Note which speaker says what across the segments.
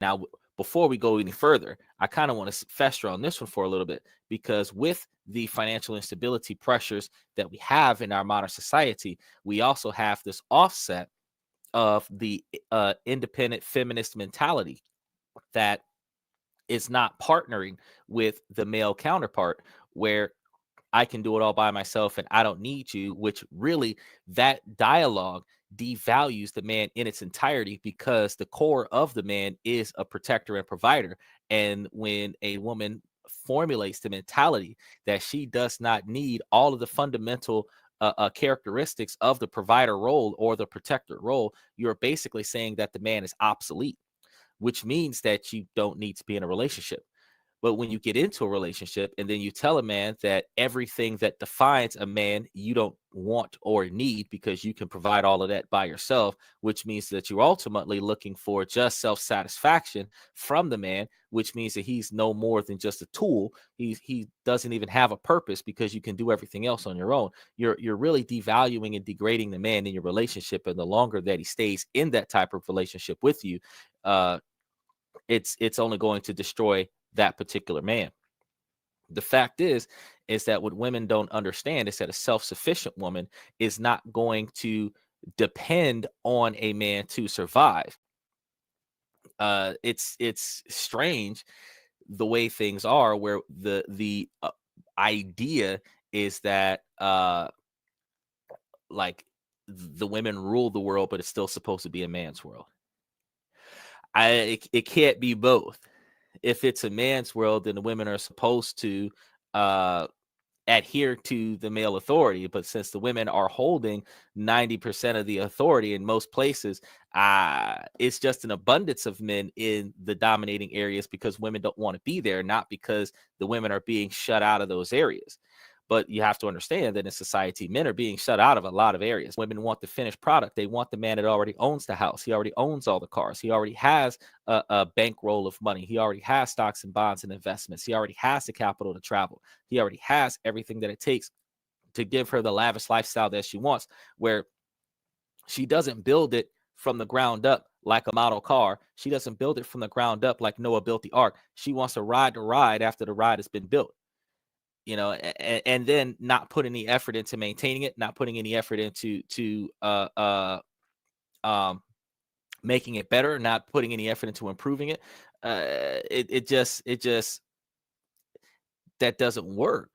Speaker 1: Now, before we go any further, I kind of want to fester on this one for a little bit, because with the financial instability pressures that we have in our modern society, we also have this offset of the independent feminist mentality that is not partnering with the male counterpart, where I can do it all by myself and I don't need you, which really, that dialogue devalues the man in its entirety, because the core of the man is a protector and provider. And when a woman formulates the mentality that she does not need all of the fundamental characteristics of the provider role or the protector role, you're basically saying that the man is obsolete, which means that you don't need to be in a relationship. But when you get into a relationship and then you tell a man that everything that defines a man you don't want or need, because you can provide all of that by yourself, which means that you're ultimately looking for just self-satisfaction from the man, which means that he's no more than just a tool. He doesn't even have a purpose, because you can do everything else on your own. You're really devaluing and degrading the man in your relationship. And the longer that he stays in that type of relationship with you, it's only going to destroy that particular man. The fact is that what women don't understand is that a self-sufficient woman is not going to depend on a man to survive. It's strange the way things are, where the idea is that like the women rule the world, but it's still supposed to be a man's world. It can't be both. If it's a man's world, then the women are supposed to uh, adhere to the male authority. But since the women are holding 90% of the authority in most places, it's just an abundance of men in the dominating areas, because women don't want to be there, not because the women are being shut out of those areas. But you have to understand that in society, men are being shut out of a lot of areas. Women want the finished product. They want the man that already owns the house. He already owns all the cars. He already has a bankroll of money. He already has stocks and bonds and investments. He already has the capital to travel. He already has everything that it takes to give her the lavish lifestyle that she wants, where she doesn't build it from the ground up like a model car. She doesn't build it from the ground up like Noah built the ark. She wants to ride the ride after the ride has been built. And then not put any effort into maintaining it, not putting any effort into um, making it better, not putting any effort into improving it. It just that doesn't work,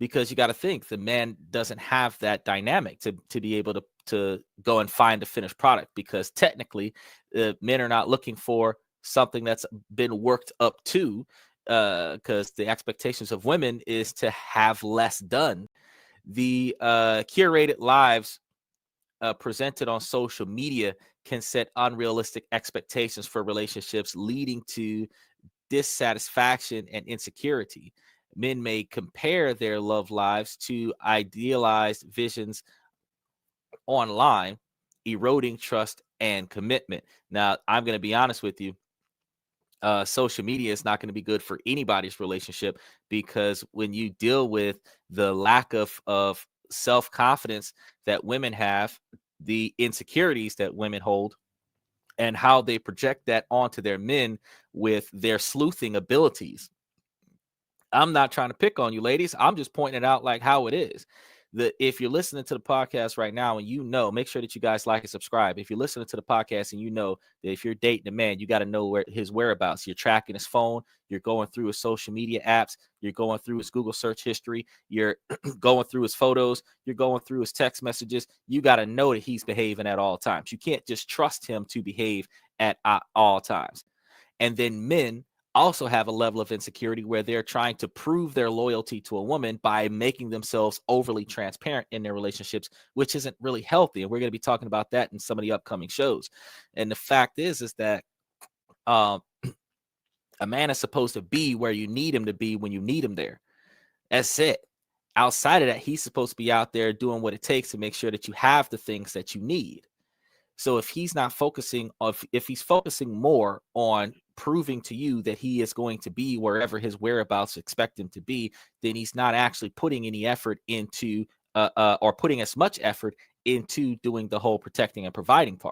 Speaker 1: because you got to think the man doesn't have that dynamic to be able to go and find a finished product, because technically men are not looking for something that's been worked up to, because the expectations of women is to have less done. The curated lives presented on social media can set unrealistic expectations for relationships, leading to dissatisfaction and insecurity. Men may compare their love lives to idealized visions online, eroding trust and commitment. Now, I'm going to be honest with you. Social media is not going to be good for anybody's relationship, because when you deal with the lack of self-confidence that women have, the insecurities that women hold, and how they project that onto their men with their sleuthing abilities. I'm not trying to pick on you, ladies. I'm just pointing it out like how it is. If you're listening to the podcast right now and make sure that you guys like and subscribe. If you're listening to the podcast and that if you're dating a man, you got to know his whereabouts. You're tracking his phone. You're going through his social media apps. You're going through his Google search history. You're going through his photos. You're going through his text messages. You got to know that he's behaving at all times. You can't just trust him to behave at all times. And then men also have a level of insecurity where they're trying to prove their loyalty to a woman by making themselves overly transparent in their relationships, which isn't really healthy. And we're going to be talking about that in some of the upcoming shows. And the fact is that a man is supposed to be where you need him to be when you need him there. That's it. Outside of that, he's supposed to be out there doing what it takes to make sure that you have the things that you need. So if he's not focusing, if he's focusing more on proving to you that he is going to be wherever his whereabouts expect him to be, then he's not actually putting any effort into or putting as much effort into doing the whole protecting and providing part.